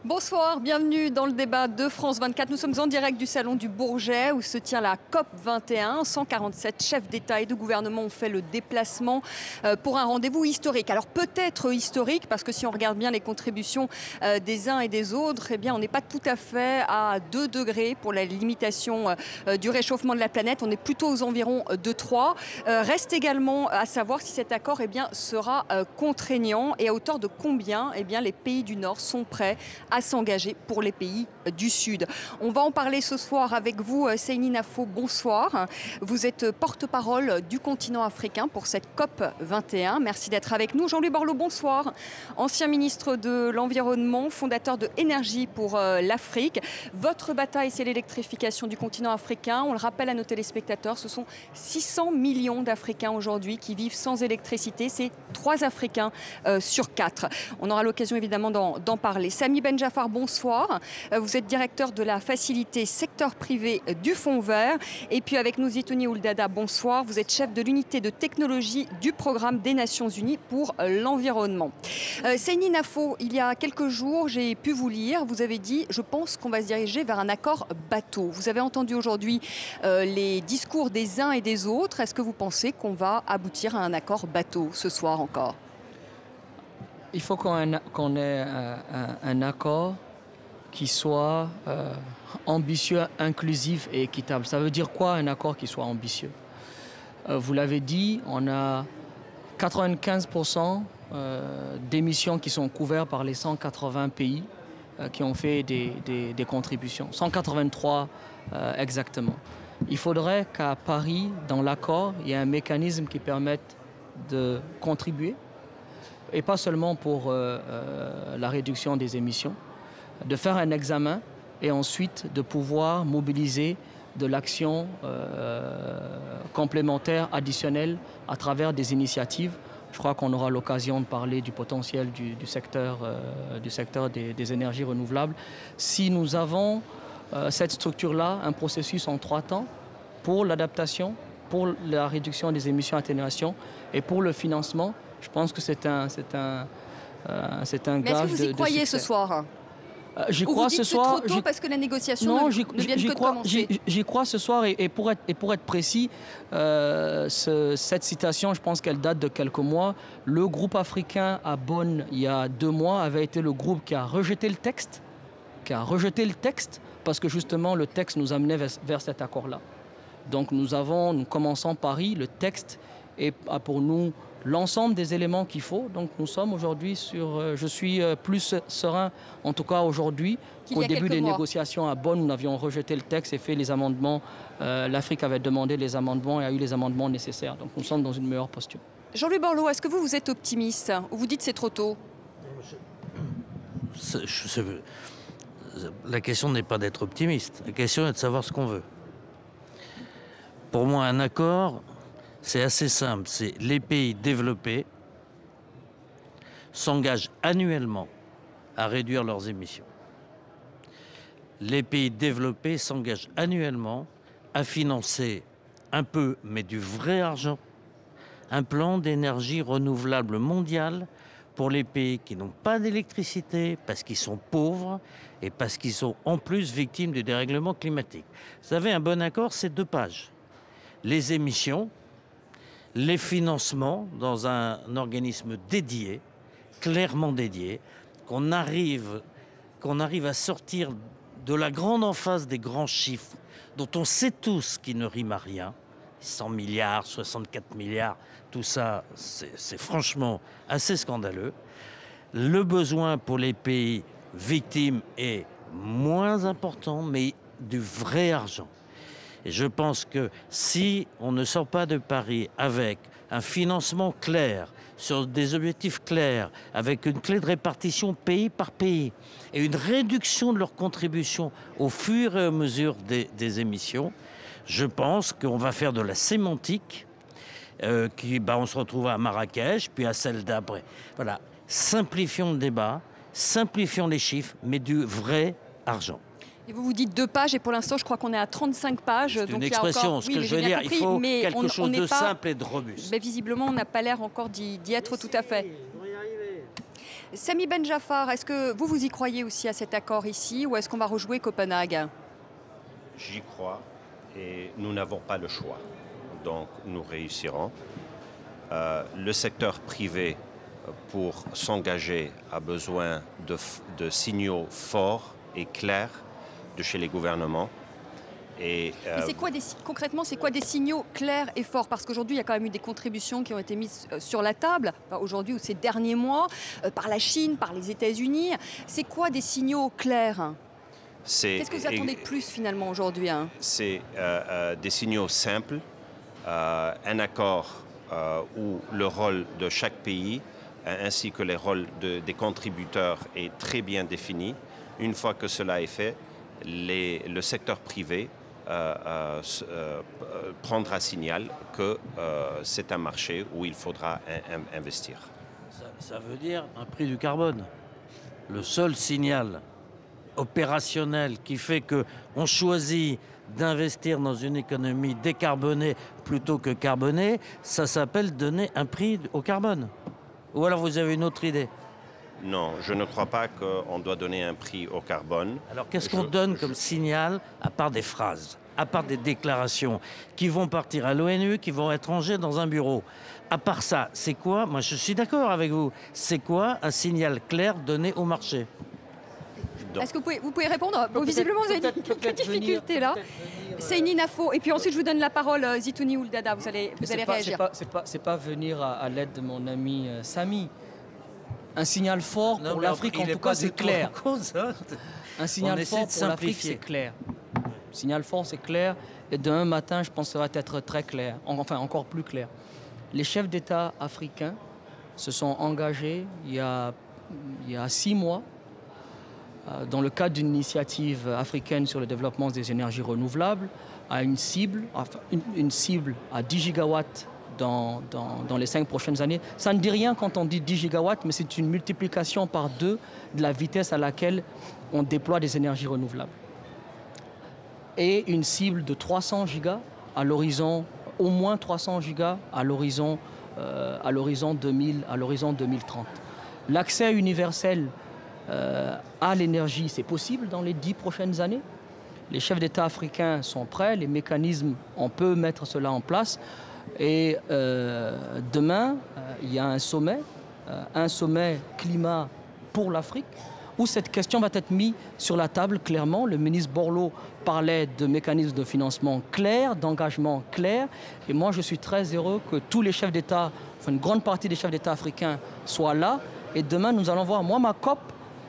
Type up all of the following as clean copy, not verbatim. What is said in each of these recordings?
Bonsoir, bienvenue dans le débat de France 24. Nous sommes en direct du Salon du Bourget où se tient la COP 21. 147 chefs d'État et de gouvernement ont fait le déplacement pour un rendez-vous historique. Alors peut-être historique parce que si on regarde bien les contributions des uns et des autres, eh bien on n'est pas tout à fait à 2 degrés pour la limitation du réchauffement de la planète. On est plutôt aux environs de 3. Reste également à savoir si cet accord sera contraignant et à hauteur de combien les pays du Nord sont prêts à s'engager pour les pays du Sud. On va en parler ce soir avec vous, Seyni Nafo, bonsoir. Vous êtes porte-parole du continent africain pour cette COP 21. Merci d'être avec nous. Jean-Louis Borloo, bonsoir. Ancien ministre de l'Environnement, fondateur de Énergie pour l'Afrique. Votre bataille, c'est l'électrification du continent africain. On le rappelle à nos téléspectateurs, ce sont 600 millions d'Africains aujourd'hui qui vivent sans électricité. C'est 3 Africains sur 4. On aura l'occasion évidemment d'en parler. Samy Benjafar, bonsoir. Vous êtes directeur de la facilité secteur privé du Fonds Vert. Et puis avec nous, Zitouni Ouldada, bonsoir. Vous êtes chef de l'unité de technologie du programme des Nations Unies pour l'environnement. Seyni Nafo, il y a quelques jours, j'ai pu vous lire. Vous avez dit, je pense qu'on va se diriger vers un accord bateau. Vous avez entendu aujourd'hui les discours des uns et des autres. Est-ce que vous pensez qu'on va aboutir à un accord bateau ce soir encore ? Il faut qu'on ait un accord qui soit ambitieux, inclusif et équitable. Ça veut dire quoi un accord qui soit ambitieux ? Vous l'avez dit, on a 95% d'émissions qui sont couvertes par les 180 pays qui ont fait des contributions. 183 exactement. Il faudrait qu'à Paris, dans l'accord, il y ait un mécanisme qui permette de contribuer, et pas seulement pour la réduction des émissions, de faire un examen et ensuite de pouvoir mobiliser de l'action complémentaire, additionnelle, à travers des initiatives. Je crois qu'on aura l'occasion de parler du potentiel du secteur des énergies renouvelables. Si nous avons cette structure-là, un processus en 3 temps, pour l'adaptation, pour la réduction des émissions atténuation et pour le financement, je pense que c'est un gage de succès. Mais est-ce que vous y croyez ce soir ? J'y crois ce soir. C'est trop tôt parce que la négociation ne vient que de commencer. J'y crois ce soir et pour être précis, cette citation, je pense qu'elle date de quelques mois. Le groupe africain à Bonn, il y a 2 mois, avait été le groupe qui a rejeté le texte, parce que justement le texte nous amenait vers cet accord-là. Donc nous commençons Paris, le texte est pour nous l'ensemble des éléments qu'il faut. Donc nous sommes aujourd'hui je suis plus serein, en tout cas aujourd'hui, qu'au début des négociations à Bonn, où nous avions rejeté le texte et fait les amendements. L'Afrique avait demandé les amendements et a eu les amendements nécessaires. Donc nous sommes dans une meilleure posture. Jean-Louis Borloo, est-ce que vous êtes optimiste ou vous dites c'est trop tôt ? La question n'est pas d'être optimiste. La question est de savoir ce qu'on veut. Pour moi, un accord, c'est assez simple. C'est les pays développés s'engagent annuellement à réduire leurs émissions. Les pays développés s'engagent annuellement à financer un peu, mais du vrai argent, un plan d'énergie renouvelable mondial pour les pays qui n'ont pas d'électricité, parce qu'ils sont pauvres et parce qu'ils sont en plus victimes du dérèglement climatique. Vous savez, un bon accord, c'est 2 pages. Les émissions, les financements dans un organisme dédié, clairement dédié, qu'on arrive à sortir de la grande emphase des grands chiffres, dont on sait tous qu'ils ne riment à rien, 100 milliards, 64 milliards, tout ça, c'est franchement assez scandaleux. Le besoin pour les pays victimes est moins important, mais du vrai argent. Et je pense que si on ne sort pas de Paris avec un financement clair, sur des objectifs clairs, avec une clé de répartition pays par pays, et une réduction de leur contribution au fur et à mesure des émissions, je pense qu'on va faire de la sémantique, on se retrouve à Marrakech, puis à celle d'après. Voilà, simplifions le débat, simplifions les chiffres, mais du vrai argent. Et vous dites 2 pages et pour l'instant je crois qu'on est à 35 pages. C'est une expression, ce que je veux dire, il faut quelque chose de simple et de robuste. Mais visiblement on n'a pas l'air encore d'y être tout à fait. Sami Ben Jafar, est-ce que vous y croyez aussi à cet accord ici ou est-ce qu'on va rejouer Copenhague? J'y crois et nous n'avons pas le choix. Donc nous réussirons. Le secteur privé, pour s'engager, a besoin de signaux forts et clairs de chez les gouvernements. Mais concrètement, c'est quoi des signaux clairs et forts? Parce qu'aujourd'hui, il y a quand même eu des contributions qui ont été mises sur la table, aujourd'hui ou ces derniers mois, par la Chine, par les États-Unis. C'est quoi des signaux clairs? Qu'est-ce que vous attendez de plus finalement aujourd'hui? C'est des signaux simples, un accord où le rôle de chaque pays ainsi que les rôles des contributeurs est très bien défini. Une fois que cela est fait, le secteur privé prendra signal que c'est un marché où il faudra investir. Ça veut dire un prix du carbone. Le seul signal opérationnel qui fait qu'on choisit d'investir dans une économie décarbonée plutôt que carbonée, ça s'appelle donner un prix au carbone. Ou alors vous avez une autre idée? Non, je ne crois pas qu'on doit donner un prix au carbone. Alors qu'est-ce qu'on donne comme signal, à part des phrases, à part des déclarations qui vont partir à l'ONU, qui vont être rangées dans un bureau? À part ça, c'est quoi? Moi je suis d'accord avec vous. C'est quoi un signal clair donné au marché? Est-ce que vous pouvez répondre? Visiblement, vous avez quelques difficultés là. C'est une info. Et puis ensuite, je vous donne la parole, Zitouni Ouldada. Vous allez réagir. C'est pas venir à l'aide de mon ami Sami. Un signal fort pour l'Afrique, en tout cas, c'est clair. Un signal fort pour l'Afrique, c'est clair. Un signal fort, c'est clair. Et demain matin, je pense que ça va être très clair. Enfin, encore plus clair. Les chefs d'État africains se sont engagés il y a 6 mois dans le cadre d'une initiative africaine sur le développement des énergies renouvelables, à une cible à 10 gigawatts dans les 5 prochaines années. Ça ne dit rien quand on dit 10 gigawatts, mais c'est une multiplication par 2 de la vitesse à laquelle on déploie des énergies renouvelables. Et une cible de 300 gigas à l'horizon, au moins 300 gigas à l'horizon 2030. L'accès universel à l'énergie, c'est possible dans les 10 prochaines années. Les chefs d'État africains sont prêts, les mécanismes, on peut mettre cela en place. Et demain, il y a un sommet climat pour l'Afrique, où cette question va être mise sur la table clairement. Le ministre Borloo parlait de mécanismes de financement clairs, d'engagement clairs. Et moi, je suis très heureux que tous les chefs d'État, enfin une grande partie des chefs d'État africains soient là. Et demain, nous allons voir. Moi, ma COP,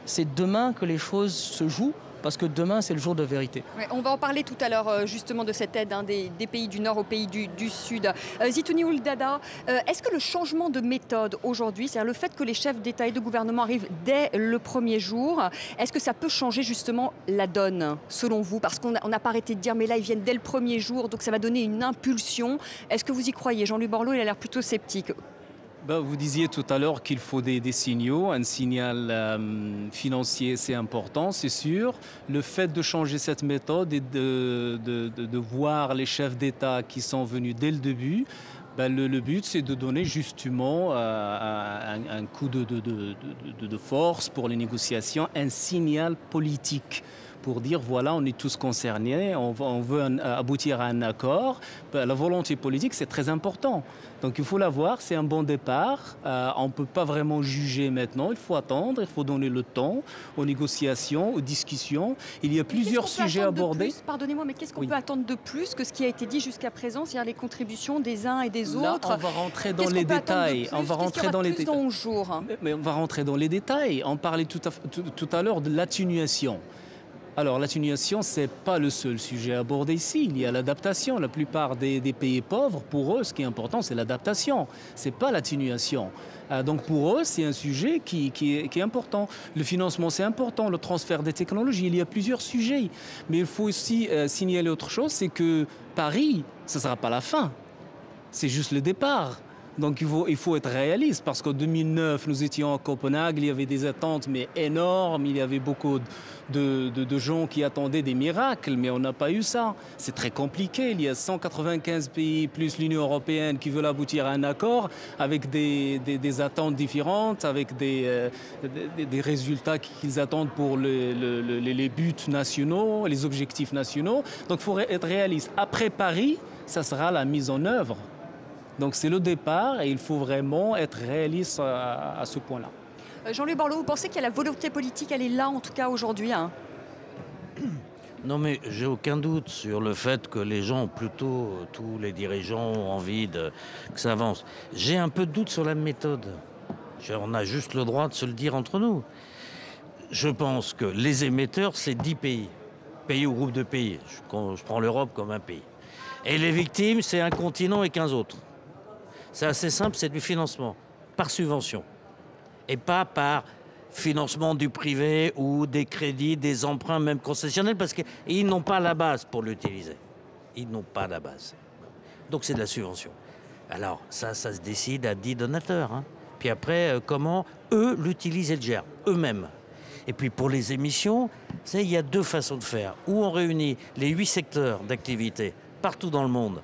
c'est demain que les choses se jouent, parce que demain, c'est le jour de vérité. Ouais, on va en parler tout à l'heure, justement, de cette aide des pays du Nord aux pays du Sud. Zitouni Ouldada, est-ce que le changement de méthode aujourd'hui, c'est-à-dire le fait que les chefs d'État et de gouvernement arrivent dès le premier jour, est-ce que ça peut changer justement la donne, selon vous? Parce qu'on n'a pas arrêté de dire, mais là, ils viennent dès le premier jour, donc ça va donner une impulsion. Est-ce que vous y croyez? Jean-Luc Borloo, il a l'air plutôt sceptique. Vous disiez tout à l'heure qu'il faut des signaux. Un signal financier, c'est important, c'est sûr. Le fait de changer cette méthode et de voir les chefs d'État qui sont venus dès le début, le but, c'est de donner justement un coup de force pour les négociations, un signal politique pour dire voilà, on est tous concernés, on veut aboutir à un accord. La volonté politique, c'est très important. Donc il faut la voir, c'est un bon départ. On ne peut pas vraiment juger maintenant, il faut attendre, il faut donner le temps aux négociations, aux discussions. Il y a plusieurs sujets abordés. Pardonnez-moi, mais qu'est-ce qu'on peut attendre de plus que ce qui a été dit jusqu'à présent, c'est-à-dire les contributions des uns et des autres? On va rentrer dans les détails. On va rentrer dans les détails. Mais on va rentrer dans les détails. On parlait tout à l'heure de l'atténuation. Alors l'atténuation, ce n'est pas le seul sujet abordé ici. Il y a l'adaptation. La plupart des pays pauvres, pour eux, ce qui est important, c'est l'adaptation. Ce n'est pas l'atténuation. Donc pour eux, c'est un sujet qui est important. Le financement, c'est important. Le transfert des technologies, il y a plusieurs sujets. Mais il faut aussi signaler autre chose, c'est que Paris, ce ne sera pas la fin. C'est juste le départ. Donc il faut être réaliste parce qu'en 2009, nous étions à Copenhague, il y avait des attentes mais énormes, il y avait beaucoup de gens qui attendaient des miracles, mais on n'a pas eu ça. C'est très compliqué, il y a 195 pays plus l'Union européenne qui veulent aboutir à un accord avec des attentes différentes, avec des résultats qu'ils attendent pour les buts nationaux, les objectifs nationaux. Donc il faut être réaliste. Après Paris, ça sera la mise en œuvre. Donc c'est le départ et il faut vraiment être réaliste à ce point-là. Jean-Louis Borloo, vous pensez qu'il y a la volonté politique, elle est là en tout cas aujourd'hui, hein? Non mais j'ai aucun doute sur le fait que les gens, plutôt tous les dirigeants ont envie que ça avance. J'ai un peu de doute sur la méthode. On a juste le droit de se le dire entre nous. Je pense que les émetteurs, c'est 10 pays. Pays ou groupe de pays. Je prends l'Europe comme un pays. Et les victimes, c'est un continent et 15 autres. C'est assez simple, c'est du financement, par subvention. Et pas par financement du privé ou des crédits, des emprunts, même concessionnels, parce qu'ils n'ont pas la base pour l'utiliser. Ils n'ont pas la base. Donc c'est de la subvention. Alors ça se décide à 10 donateurs. Hein. Puis après, comment eux l'utilisent et le gèrent, eux-mêmes. Et puis pour les émissions, il y a deux façons de faire. Ou on réunit les 8 secteurs d'activité partout dans le monde,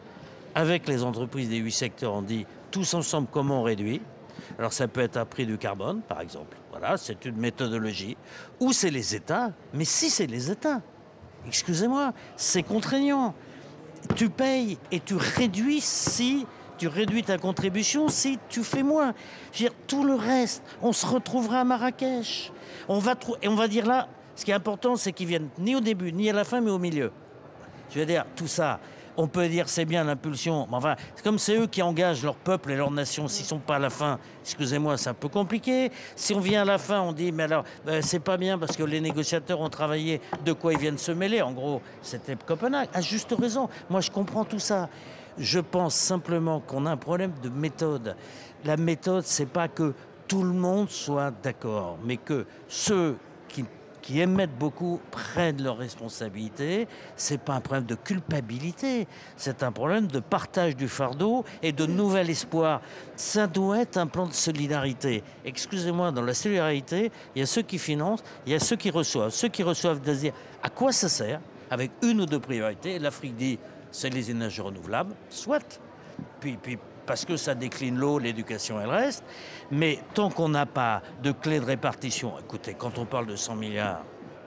avec les entreprises des 8 secteurs, on dit tous ensemble comment on réduit. Alors ça peut être à prix du carbone, par exemple. Voilà, c'est une méthodologie. Ou c'est les États. Mais si c'est les États, excusez-moi, c'est contraignant. Tu payes et tu réduis si tu réduis ta contribution, si tu fais moins. Je veux dire, tout le reste, on se retrouvera à Marrakech. Et on va dire là, ce qui est important, c'est qu'ils viennent ni au début, ni à la fin, mais au milieu. Je veux dire, tout ça. On peut dire c'est bien l'impulsion, mais enfin, c'est comme c'est eux qui engagent leur peuple et leur nation. S'ils ne sont pas à la fin, excusez-moi, c'est un peu compliqué. Si on vient à la fin, on dit, mais alors, c'est pas bien parce que les négociateurs ont travaillé, de quoi ils viennent se mêler. En gros, c'était Copenhague. À juste raison. Moi, je comprends tout ça. Je pense simplement qu'on a un problème de méthode. La méthode, c'est pas que tout le monde soit d'accord, mais que ceux qui émettent beaucoup prennent leurs responsabilités. C'est pas un problème de culpabilité, c'est un problème de partage du fardeau et de nouvel espoir. Ça doit être un plan de solidarité. Excusez-moi, dans la solidarité, il y a ceux qui financent, il y a ceux qui reçoivent. Ceux qui reçoivent doivent dire à quoi ça sert, avec une ou deux priorités. L'Afrique dit c'est les énergies renouvelables, soit. Puis parce que ça décline l'eau, l'éducation et le reste. Mais tant qu'on n'a pas de clé de répartition, écoutez, quand on parle de 100 milliards,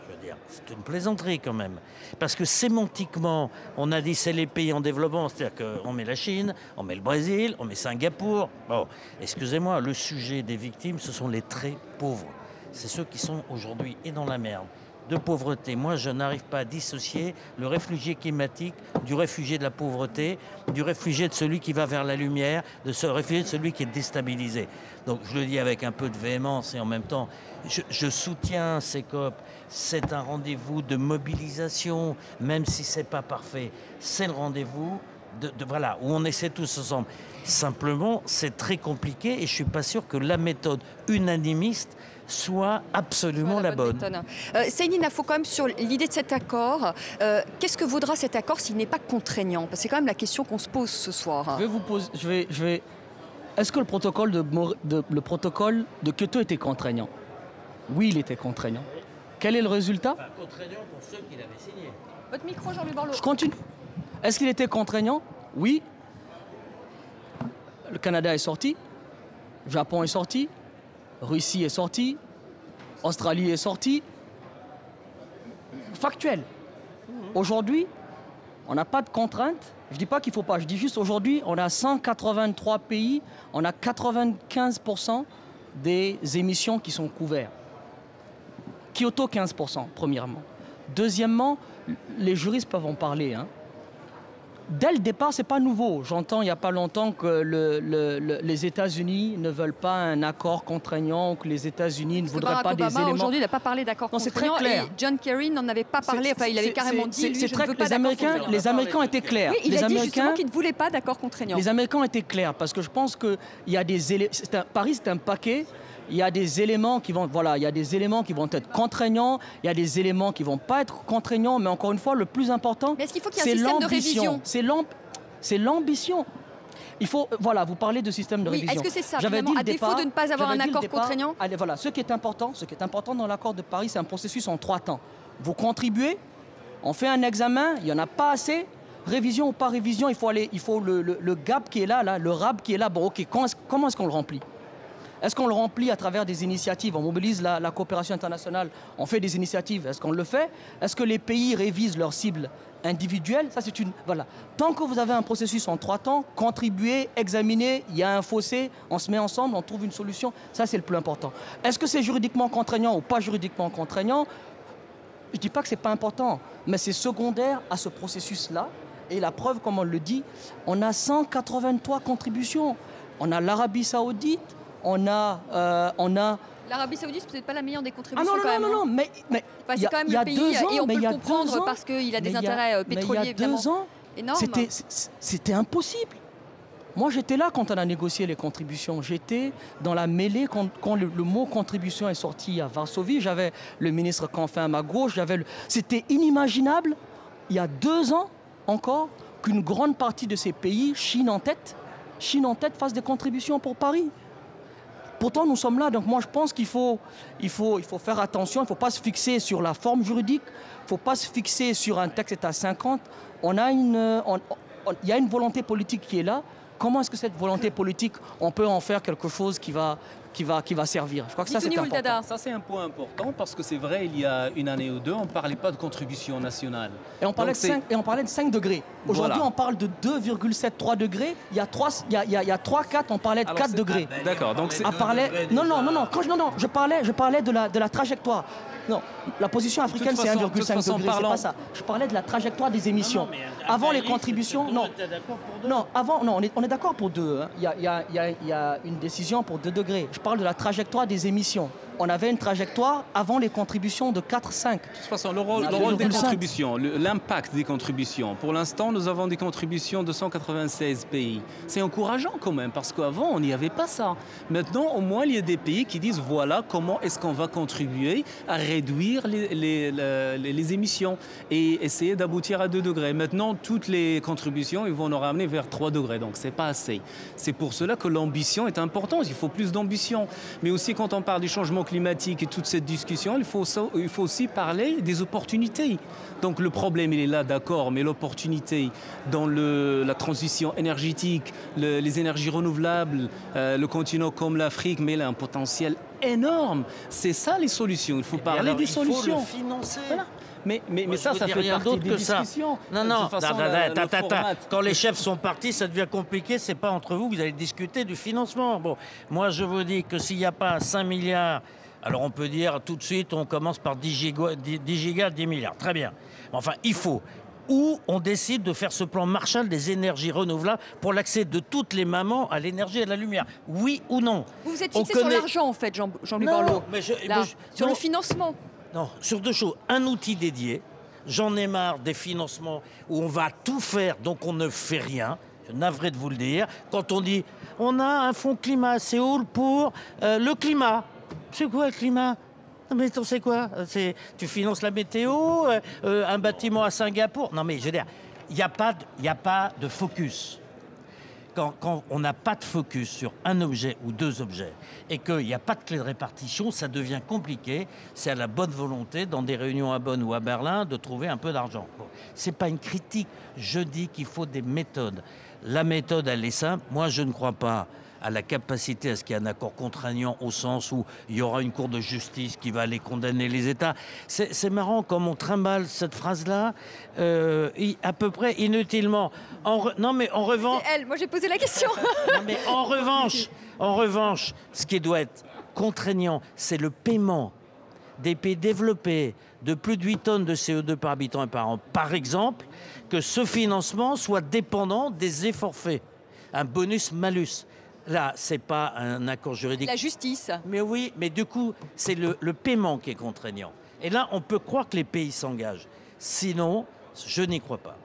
je veux dire, c'est une plaisanterie quand même. Parce que sémantiquement, on a dit c'est les pays en développement, c'est-à-dire qu'on met la Chine, on met le Brésil, on met Singapour. Bon, excusez-moi, le sujet des victimes, ce sont les très pauvres. C'est ceux qui sont aujourd'hui et dans la merde. De pauvreté. Moi, je n'arrive pas à dissocier le réfugié climatique du réfugié de la pauvreté, du réfugié de celui qui va vers la lumière, de ce réfugié de celui qui est déstabilisé. Donc, je le dis avec un peu de véhémence et en même temps, je soutiens ces COP. C'est un rendez-vous de mobilisation, même si c'est pas parfait. C'est le rendez-vous voilà, où on essaie tous ensemble. Simplement, c'est très compliqué et je suis pas sûr que la méthode unanimiste soit absolument la bonne. Céline Nafo, quand même, sur l'idée de cet accord, qu'est-ce que vaudra cet accord s'il n'est pas contraignant? Parce que c'est quand même la question qu'on se pose ce soir. Est-ce que le protocole de Kyoto était contraignant? Oui, il était contraignant. Quel est le résultat? Contraignant pour ceux qui l'avaient signé. Votre micro, Jean-Louis Borloo. Je continue. Est-ce qu'il était contraignant? Oui. Le Canada est sorti, le Japon est sorti, Russie est sortie, Australie est sortie. Factuel. Aujourd'hui, on n'a pas de contraintes. Je ne dis pas qu'il ne faut pas, je dis juste aujourd'hui, on a 183 pays, on a 95% des émissions qui sont couvertes. Kyoto, 15%, premièrement. Deuxièmement, les juristes peuvent en parler. Dès le départ, ce n'est pas nouveau. J'entends il n'y a pas longtemps que les États-Unis ne veulent pas un accord contraignant, ou que les États-Unis ne voudraient pas des éléments. Aujourd'hui, il n'a pas parlé d'accord contraignant. C'est très clair. Et John Kerry n'en avait pas parlé. Enfin, il avait carrément dit lui, je ne veux pas d'accord contraignant. Les Américains étaient clairs. Oui, il a dit justement qu'ils ne voulaient pas d'accord contraignant. Les Américains étaient clairs parce que je pense que il y a des éléments. Paris, c'est un paquet. Il y a des éléments qui vont, il y a des éléments qui vont être contraignants, il y a des éléments qui vont pas être contraignants, mais encore une fois, le plus important, c'est l'ambition. C'est l'ambition. Il faut, voilà, vous parlez de système de Oui, révision. est-ce que c'est ça, J'avais finalement, dit le à défaut départ- de ne pas avoir j'avais un dit le accord départ- contraignant? Allez, voilà, ce qui est important dans l'accord de Paris, c'est un processus en 3 temps. Vous contribuez, on fait un examen, il n'y en a pas assez. Révision ou pas révision, il faut le gap qui est là, le RAB qui est là. Bon, ok, comment est-ce qu'on le remplit? Est-ce qu'on le remplit à travers des initiatives? On mobilise la coopération internationale, on fait des initiatives. Est-ce qu'on le fait? Est-ce que les pays révisent leurs cibles individuelles? Ça, c'est une... Voilà. Tant que vous avez un processus en 3 temps, contribuer, examiner, il y a un fossé, on se met ensemble, on trouve une solution. Ça, c'est le plus important. Est-ce que c'est juridiquement contraignant ou pas juridiquement contraignant? Je ne dis pas que ce n'est pas important, mais c'est secondaire à ce processus-là. Et la preuve, comme on le dit, on a 183 contributions. On a l'Arabie Saoudite, on a... L'Arabie Saoudite, c'est peut-être pas la meilleure des Ah contributions non, quand même. non, mais Enfin, c'est quand même il y a le pays, 2 ans, et on mais peut il y a le comprendre 2 ans, parce qu'il a des mais intérêts mais pétroliers, il y a 2 évidemment, ans, énormes. c'était impossible. Moi, j'étais là quand on a négocié les contributions. J'étais dans la mêlée quand le mot contribution est sorti à Varsovie. J'avais le ministre Canfin à ma gauche. C'était inimaginable, il y a 2 ans encore, qu'une grande partie de ces pays, Chine en tête, fasse des contributions pour Paris. Pourtant, nous sommes là. Donc moi, je pense qu'il faut faire attention. Il ne faut pas se fixer sur la forme juridique. Il ne faut pas se fixer sur un texte est à 50. Il y a une volonté politique qui est là. Comment est-ce que cette volonté politique, on peut en faire quelque chose qui va servir? Je crois que ça, c'est Zitouni important. Ouldada. Ça, c'est un point important parce que c'est vrai, il y a une année ou deux, on ne parlait pas de contribution nationale. Et on parlait, Donc, de 5 degrés. Aujourd'hui, Voilà. on parle de 2,73 degrés. Il y a 3-4, on parlait de Alors, 4 c'est- degrés. D'accord, donc c'est... À parler... Non, je parlais de la trajectoire. Non, la position africaine, c'est façon, 1,5 de toute façon, degrés, c'est parlant- pas ça. Je parlais de la trajectoire des émissions. Avant les contributions, non. Non, on est d'accord pour 2. Hein. Il y a une décision pour 2 degrés. Je parle de la trajectoire des émissions. On avait une trajectoire avant les contributions de 4-5. De toute façon, le rôle des 2,5. contributions, l'impact des contributions. Pour l'instant, nous avons des contributions de 196 pays. C'est encourageant quand même, parce qu'avant, on n'y avait pas ça. Maintenant, au moins, il y a des pays qui disent, voilà comment est-ce qu'on va contribuer à réduire les émissions et essayer d'aboutir à 2 degrés. Maintenant, toutes les contributions, ils vont nous ramener vers 3 degrés, donc c'est pas assez. C'est pour cela que l'ambition est importante, il faut plus d'ambition. Mais aussi, quand on parle du changement climatique et toute cette discussion, il faut aussi parler des opportunités. Donc le problème, il est là, d'accord, mais l'opportunité dans la transition énergétique, les énergies renouvelables, le continent comme l'Afrique, mais il a un potentiel énorme. C'est ça les solutions, il faut parler des solutions. Il faut le financer. Voilà. Mais Moi, ça, je ça vous dis fait rien partie d'autre des que ça. discussions. Non, De non, toute façon, ta. le format- Quand les chefs sont partis, ça devient compliqué. C'est pas entre vous que vous allez discuter du financement. Bon, moi, je vous dis que s'il n'y a pas 5 milliards, alors on peut dire tout de suite, on commence par 10 gigas, 10 milliards. Très bien. Enfin, il faut. Ou on décide de faire ce plan Marshall des énergies renouvelables pour l'accès de toutes les mamans à l'énergie et à la lumière. Oui ou non? Vous vous êtes On fixé sur connaît- l'argent, en fait, Jean-Luc Non, Borloo. mais Là, moi, sur non. le financement. Non, sur 2 choses. Un outil dédié. J'en ai marre des financements où on va tout faire, donc on ne fait rien. Je suis navré de vous le dire. Quand on dit, on a un fonds climat à Séoul pour le climat. C'est quoi le climat? Non mais tu sais quoi? Tu finances la météo, un bâtiment à Singapour. Non mais je veux dire, il n'y a pas de focus. Quand on n'a pas de focus sur un objet ou 2 objets et qu'il n'y a pas de clé de répartition, ça devient compliqué. C'est à la bonne volonté, dans des réunions à Bonn ou à Berlin, de trouver un peu d'argent. Bon, ce n'est pas une critique. Je dis qu'il faut des méthodes. La méthode, elle est simple. Moi, je ne crois pas à la capacité à ce qu'il y ait un accord contraignant au sens où il y aura une cour de justice qui va aller condamner les États. C'est marrant comme on trimballe cette phrase-là à peu près inutilement. Non mais en revanche... C'est elle, moi j'ai posé la question. Non, mais en revanche, ce qui doit être contraignant, c'est le paiement des pays développés de plus de 8 tonnes de CO2 par habitant et par an. Par exemple, que ce financement soit dépendant des efforts faits. Un bonus-malus. Là, c'est pas un accord juridique. La justice. Mais oui, mais du coup, c'est le paiement qui est contraignant. Et là, on peut croire que les pays s'engagent. Sinon, je n'y crois pas.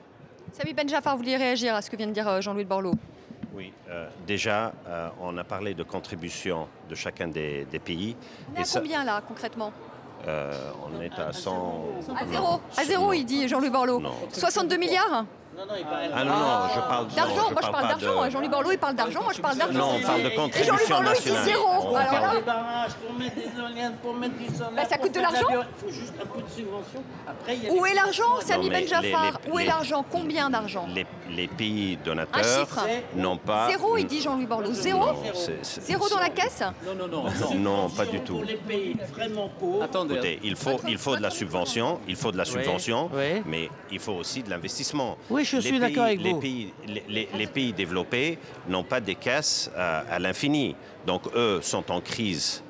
Samy Benjafar, vous vouliez réagir à ce que vient de dire Jean-Louis Borloo? Oui, déjà, on a parlé de contribution de chacun des pays. On est à combien là, concrètement? On est à 100... À zéro. À zéro, il dit Jean-Louis Borloo. Non. 62 milliards? Ah non, je parle D'argent, moi je parle d'argent. Jean-Louis Borloo, il parle d'argent, moi je parle d'argent. Non, on parle de Et Jean-Louis contribution Borloo, il dit nationale. zéro. On Alors parle- là, Des barrages, pour mettre des éoliennes, pour mettre du solaire. Bah, ça pour coûte de faire l'argent. Il faut juste un peu de subvention. Après, il y a où les est l'argent, Sami mais Ben Jaffar? Où est les- l'argent? Combien d'argent? les pays Un donateurs chiffre. n'ont pas... Zéro, il dit Jean-Louis Borloo. Zéro? Non, c'est- Zéro dans la caisse? Non, pas du tout. Pour les pays vraiment pauvres. Attendez, Écoutez, il faut de la subvention, oui. mais il faut aussi de l'investissement. Oui, je suis Les d'accord avec les vous. les pays développés n'ont pas des caisses à l'infini. Donc, eux sont en crise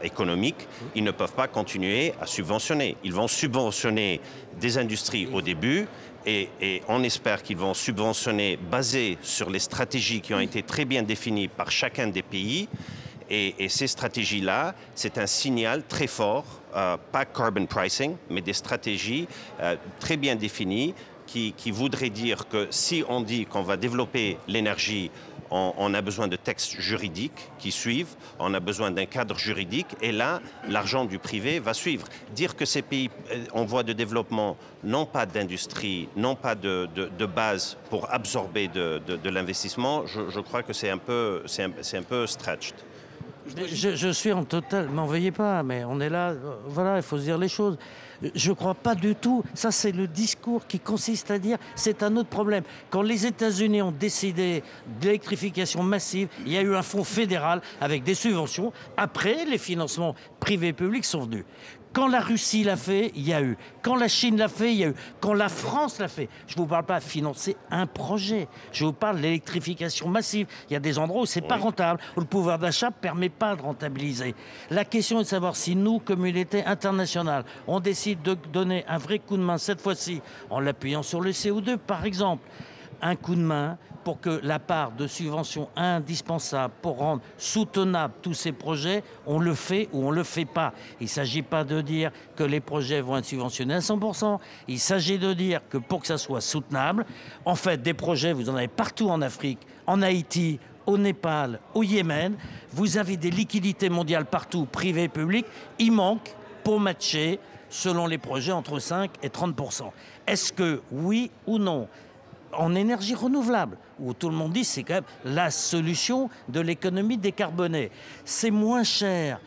économique. Ils ne peuvent pas continuer à subventionner. Ils vont subventionner des industries au début et on espère qu'ils vont subventionner basé sur les stratégies qui ont été très bien définies par chacun des pays. Et ces stratégies-là, c'est un signal très fort, pas carbon pricing, mais des stratégies très bien définies qui voudraient dire que si on dit qu'on va développer l'énergie, on a besoin de textes juridiques qui suivent, on a besoin d'un cadre juridique, et là, l'argent du privé va suivre. Dire que ces pays en voie de développement n'ont pas d'industrie, n'ont pas de base pour absorber de l'investissement, je crois que c'est un peu stretched. Je suis en total, m'en veuillez pas, mais on est là, voilà, il faut se dire les choses. Je ne crois pas du tout. Ça, c'est le discours qui consiste à dire c'est un autre problème. Quand les États-Unis ont décidé de l'électrification massive, il y a eu un fonds fédéral avec des subventions. Après, les financements privés et publics sont venus. Quand la Russie l'a fait, il y a eu. Quand la Chine l'a fait, il y a eu. Quand la France l'a fait, je ne vous parle pas de financer un projet. Je vous parle de l'électrification massive. Il y a des endroits où ce n'est pas rentable, où le pouvoir d'achat ne permet pas de rentabiliser. La question est de savoir si nous, communauté internationale, on décide de donner un vrai coup de main, cette fois-ci, en l'appuyant sur le CO2, par exemple. Un coup de main pour que la part de subvention indispensable pour rendre soutenables tous ces projets, on le fait ou on ne le fait pas. Il ne s'agit pas de dire que les projets vont être subventionnés à 100%. Il s'agit de dire que pour que ça soit soutenable, en fait, des projets, vous en avez partout en Afrique, en Haïti, au Népal, au Yémen. Vous avez des liquidités mondiales partout, privées et publiques. Il manque pour matcher, selon les projets, entre 5 et 30%. Est-ce que, oui ou non, en énergie renouvelable, où tout le monde dit que c'est quand même la solution de l'économie décarbonée. C'est moins cher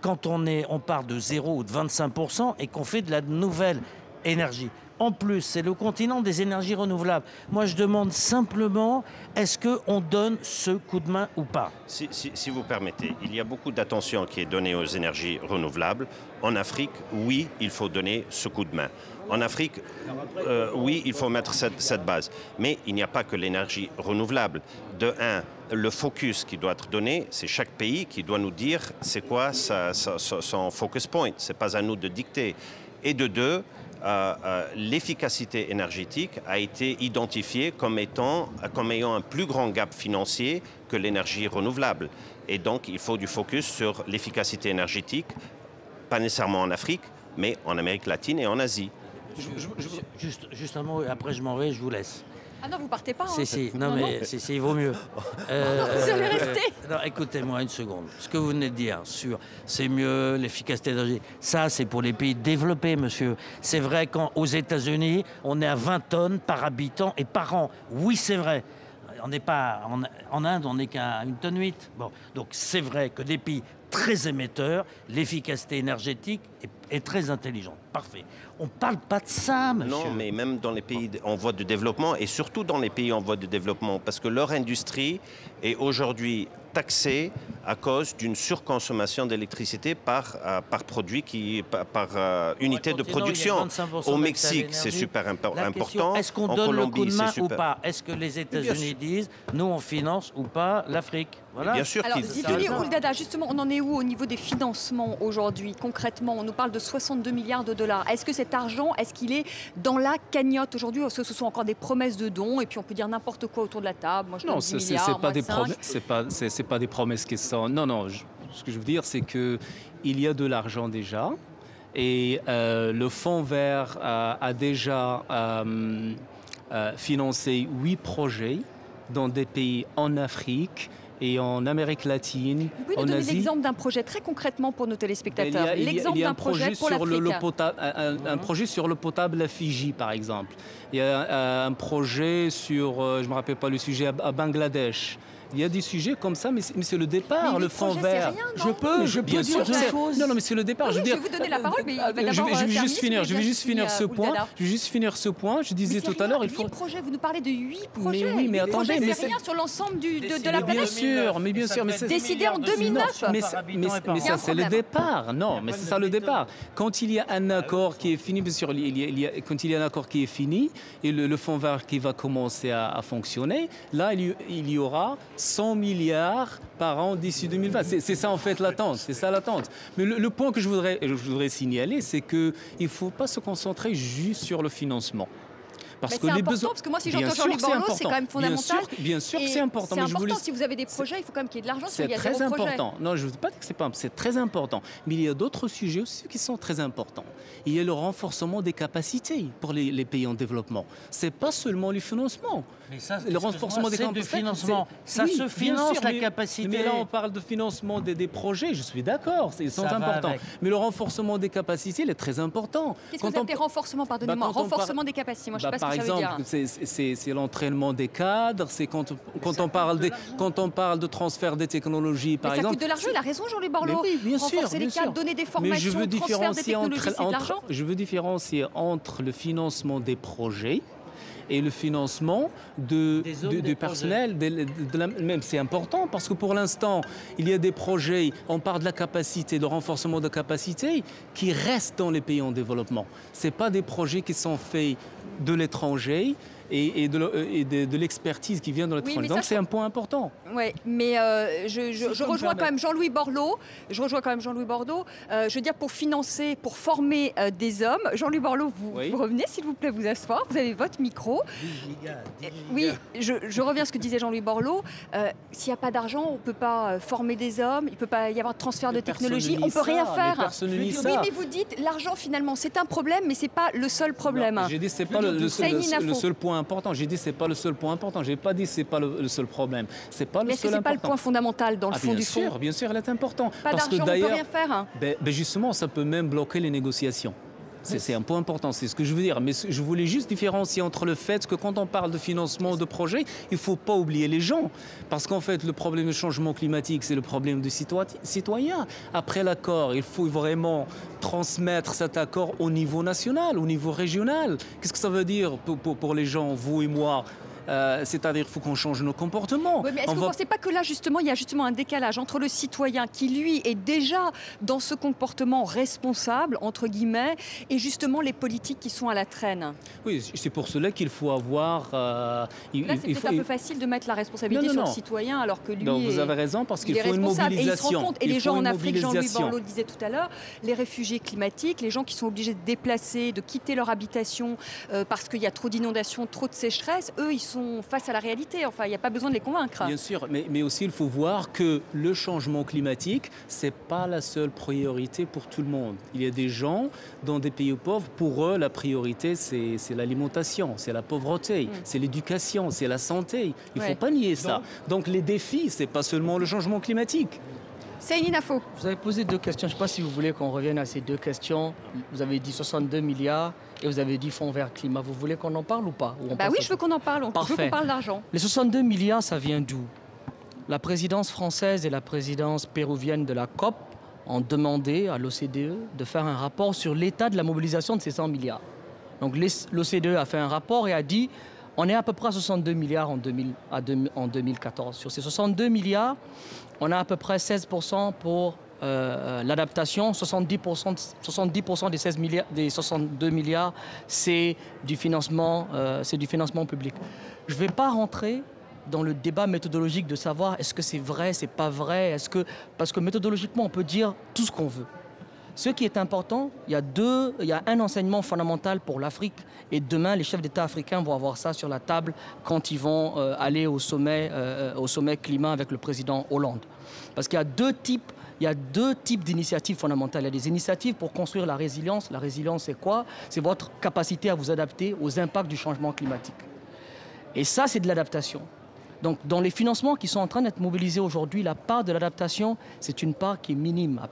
quand on part de 0 ou de 25% et qu'on fait de la nouvelle énergie. En plus, c'est le continent des énergies renouvelables. Moi, je demande simplement, est-ce qu'on donne ce coup de main ou pas? Si vous permettez, il y a beaucoup d'attention qui est donnée aux énergies renouvelables. En Afrique, oui, il faut donner ce coup de main. En Afrique, oui, il faut mettre cette base. Mais il n'y a pas que l'énergie renouvelable. De un, le focus qui doit être donné, c'est chaque pays qui doit nous dire c'est quoi son focus point. Ce n'est pas à nous de dicter. Et de deux, l'efficacité énergétique a été identifiée comme ayant un plus grand gap financier que l'énergie renouvelable. Et donc, il faut du focus sur l'efficacité énergétique, pas nécessairement en Afrique, mais en Amérique latine et en Asie. Juste un mot, après je m'en vais, je vous laisse. Ah non, vous partez pas. Hein. Non, mais il vaut mieux. Vous allez rester. Non, écoutez-moi une seconde. Ce que vous venez de dire sur c'est mieux, l'efficacité énergétique, ça c'est pour les pays développés, monsieur. C'est vrai qu'aux États-Unis, on est à 20 tonnes par habitant et par an. Oui, c'est vrai. On n'est pas en Inde, on n'est qu'à 1,8 tonne. Bon, donc c'est vrai que des pays très émetteurs, l'efficacité énergétique est très intelligente. Parfait. On ne parle pas de ça, monsieur. Non, mais même dans les pays en voie de développement, et surtout dans les pays en voie de développement, parce que leur industrie est aujourd'hui taxée à cause d'une surconsommation d'électricité par produit, par unité de production. Au Mexique, c'est super important. Est-ce qu'on donne le coup de main ou pas? Est-ce que les États-Unis disent, nous on finance ou pas l'Afrique? Voilà. Bien sûr. Alors, Zitouni Ouldada, justement, on en est où au niveau des financements aujourd'hui? Concrètement, on nous parle de 62 milliards de dollars. Est-ce que cet argent, est-ce qu'il est dans la cagnotte aujourd'hui? Est-ce que ce sont encore des promesses de dons? Et puis on peut dire n'importe quoi autour de la table. Moi, je donne 10 milliards, c'est pas moi, 5. c'est pas des promesses qui sont. Non. Ce que je veux dire, c'est que il y a de l'argent déjà, et le Fonds vert a déjà financé 8 projets dans des pays en Afrique et en Amérique latine, Vous pouvez en nous donner Asie. l'exemple d'un projet très concrètement pour nos téléspectateurs. Il y a L'exemple un d'un projet pour sur l'Afrique. un projet sur le potable à Fidji, par exemple. Il y a un projet sur, je ne me rappelle pas le sujet, à Bangladesh. Il y a des sujets comme ça, mais c'est le départ, Mais le huit fond projets, c'est vert. rien, non Je peux Bien dire sûr, deux choses. Non, mais c'est le départ. Oui, je veux je dire, vais vous donner la parole, mais il va d'abord je vais terminer, juste finir. Je vais juste finir ce point. Oulala. Je vais juste finir ce point. Je disais tout à l'heure, il faut. 8 projets, vous nous parlez de 8 projets. Mais oui, mais 8 attendez, projets, mais c'est c'est- rien sur l'ensemble de la Mais bien planète. sûr, mais bien sûr, mais c'est Décidé en 2009. mais par ça, habitant et par mais an. Il y a un ça, c'est le problème. départ. Non, mais c'est ça le départ. Quand il y a un accord qui est fini, bien sûr, quand il y a un accord qui est fini et le fonds vert qui va commencer à fonctionner, là, il y aura 100 milliards par an d'ici 2020. C'est ça en fait l'attente. C'est ça l'attente. Mais le point que je voudrais signaler, c'est qu'il ne faut pas se concentrer juste sur le financement. Parce Mais que c'est les important, besoins. parce que moi, si Bien j'entends sûr Jean-Luc que c'est Borloo, c'est important. quand même fondamental. Bien sûr que Et c'est important. C'est mais je voulais- important, si vous avez des projets, il faut quand même qu'il y ait de l'argent, sinon C'est il y a très zéro projet. important. Non, je ne veux pas dire que c'est pas. C'est très important. Mais il y a d'autres sujets aussi qui sont très importants. Il y a le renforcement des capacités pour les pays en développement. C'est pas seulement le financement. Mais ça, Le renforcement des c'est du capacités. financement. Ça Oui, se bien finance sûr, la mais- capacité. Mais là, on parle de financement des projets. Je suis d'accord, ils sont Ça va importants. avec. Mais le renforcement des capacités, il est très important. Qu'est-ce que vous appelez renforcement, pardonnez-moi, Quand on renforcement des capacités, moi je ne sais par pas ce que ça veut exemple, dire. c'est l'entraînement des cadres, c'est quand on parle de transfert des technologies, par Mais ça exemple. coûte de l'argent, il a raison Jean-Louis Borloo. Mais oui, bien sûr, Renforcer les bien sûr. cadres, donner des Mais formations, je veux transfert des différencier technologies, c'est de l'argent. je veux différencier entre le financement des projets et le financement Des hommes, des du personnel. Même c'est important parce que pour l'instant, il y a des projets, on parle de la capacité, de renforcement de capacité qui restent dans les pays en développement. Ce pas des projets qui sont faits de l'étranger et de l'expertise qui vient de l'étranger. mais Donc ça, c'est un point important. Oui, mais je peux me rejoins quand permettre. même Jean-Louis Borloo. Je veux dire, pour financer, pour former des hommes. Jean-Louis Borloo, Oui. vous revenez, s'il vous plaît, vous asseoir. Vous avez votre micro. 10 gigas, 10 Oui, je reviens à ce que disait Jean-Louis Borloo. S'il n'y a pas d'argent, on ne peut pas former des hommes, il ne peut pas y avoir de transfert de technologie, on ne peut rien faire. Personne ne nie Oui, ça. mais vous dites, l'argent, finalement, c'est un problème, mais ce n'est pas le seul problème. Non, j'ai dit c'est pas le Saïni seul point important. J'ai dit c'est pas le seul point important. J'ai pas dit c'est pas le seul problème. C'est pas le Mais est-ce que seul ce n'est pas le important. point fondamental dans le fond bien du sûr, fond? bien sûr, elle est importante. Pas Parce que d'argent, on ne peut d'ailleurs, rien faire. Hein. justement, ça peut même bloquer les négociations. C'est un point important, c'est ce que je veux dire. Mais je voulais juste différencier entre le fait que quand on parle de financement de projets, il ne faut pas oublier les gens. Parce qu'en fait, le problème du changement climatique, c'est le problème du citoyen. Après l'accord, il faut vraiment transmettre cet accord au niveau national, au niveau régional. Qu'est-ce que ça veut dire pour les gens, vous et moi? C'est-à-dire qu'il faut qu'on change nos comportements. Oui, mais est-ce que vous ne pensez pas que là, justement, il y a justement un décalage entre le citoyen qui, lui, est déjà dans ce comportement responsable, entre guillemets, et justement les politiques qui sont à la traîne? Oui, c'est pour cela qu'il faut avoir... Là, c'est peut-être un peu facile de mettre la responsabilité sur le citoyen, alors que lui, non, vous avez raison, parce qu'il il est faut une responsable. Et il se mobilisation. rend compte, et Il les faut gens en une Afrique, Jean-Louis mobilisation. Borloo le disait tout à l'heure, les réfugiés climatiques, les gens qui sont obligés de déplacer, de quitter leur habitation parce qu'il y a trop d'inondations, trop de sécheresse, eux, ils sont face à la réalité. Enfin, il n'y a pas besoin de les convaincre. Bien sûr, mais aussi il faut voir que le changement climatique, ce n'est pas la seule priorité pour tout le monde. Il y a des gens dans des pays pauvres, pour eux, la priorité, c'est l'alimentation, c'est la pauvreté, c'est l'éducation, c'est la santé. Il ne faut pas nier ça. Donc les défis, ce n'est pas seulement le changement climatique. Saïni Nafo. Vous avez posé deux questions. Je ne sais pas si vous voulez qu'on revienne à ces deux questions. Vous avez dit 62 milliards et vous avez dit fonds vert climat. Vous voulez qu'on en parle ou pas? Oui, je veux qu'on en parle. Je veux Parfait. qu'on parle d'argent. Les 62 milliards, ça vient d'où? La présidence française et la présidence péruvienne de la COP ont demandé à l'OCDE de faire un rapport sur l'état de la mobilisation de ces 100 milliards. Donc l'OCDE a fait un rapport et a dit on est à peu près à 62 milliards en 2014. Sur ces 62 milliards, on a à peu près 16% pour l'adaptation, 70% des 62 milliards, c'est du financement public. Je ne vais pas rentrer dans le débat méthodologique de savoir est-ce que c'est vrai, c'est pas vrai, parce que méthodologiquement on peut dire tout ce qu'on veut. Ce qui est important, il y a un enseignement fondamental pour l'Afrique et demain les chefs d'État africains vont avoir ça sur la table quand ils vont aller au sommet climat avec le président Hollande. Parce qu'il y a deux types d'initiatives fondamentales. Il y a des initiatives pour construire la résilience. La résilience, c'est quoi? C'est votre capacité à vous adapter aux impacts du changement climatique. Et ça, c'est de l'adaptation. Donc, dans les financements qui sont en train d'être mobilisés aujourd'hui, la part de l'adaptation, c'est une part qui est minime, à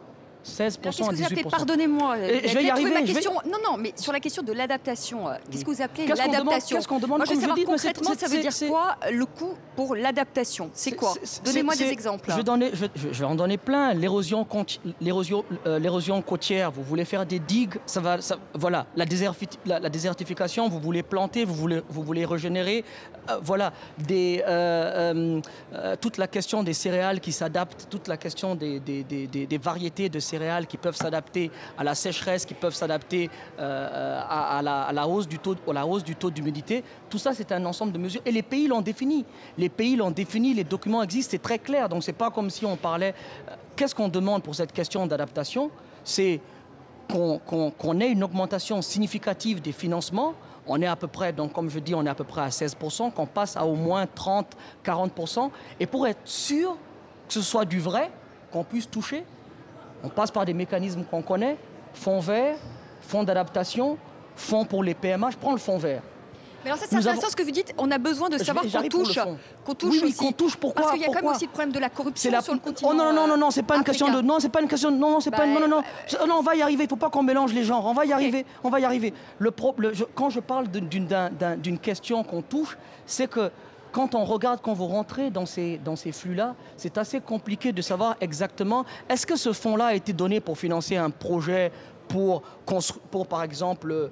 16% Qu'est-ce à que vous appelez, 18%. pardonnez-moi, Je vais y arriver. ma question. Non, non, mais sur la question de l'adaptation, qu'est-ce que vous appelez Qu'est-ce qu'on demande, l'adaptation? qu'est-ce qu'on demande, Moi, je veux comme je savoir dis, mais concrètement, ça veut dire c'est- quoi le coût pour l'adaptation? C'est quoi? Donnez-moi des exemples. Je vais en donner plein. L'érosion côtière, vous voulez faire des digues, voilà. La désertification, vous voulez planter, vous voulez régénérer. Voilà. Toute la question des céréales qui s'adaptent, toute la question des variétés de céréales qui peuvent s'adapter à la sécheresse, qui peuvent s'adapter à la hausse du taux d'humidité. Tout ça, c'est un ensemble de mesures. Et les pays l'ont défini. Les documents existent, c'est très clair. Donc, c'est pas comme si on parlait... Qu'est-ce qu'on demande pour cette question d'adaptation? C'est qu'on ait une augmentation significative des financements. On est à peu près, donc comme je dis, on est à peu près à 16%, qu'on passe à au moins 30, 40%. Et pour être sûr que ce soit du vrai, qu'on puisse toucher, on passe par des mécanismes qu'on connaît, fonds verts, fonds d'adaptation, fonds pour les PMA. Je prends le fonds vert. Mais alors ça, c'est intéressant ce que vous dites. On a besoin de savoir qu'on touche. Oui, aussi. qu'on touche. Pourquoi? Parce qu'il y a quand même aussi le problème de la corruption sur le continent. Oh non, c'est pas une question de... Non, c'est pas une question de... Non, c'est pas... Non, on va y arriver. Il faut pas qu'on mélange les genres. On va y arriver. On va y arriver. Quand je parle d'une question qu'on touche, c'est que quand on regarde, quand vous rentrez dans ces flux-là, c'est assez compliqué de savoir exactement est-ce que ce fonds-là a été donné pour financer un projet pour par exemple,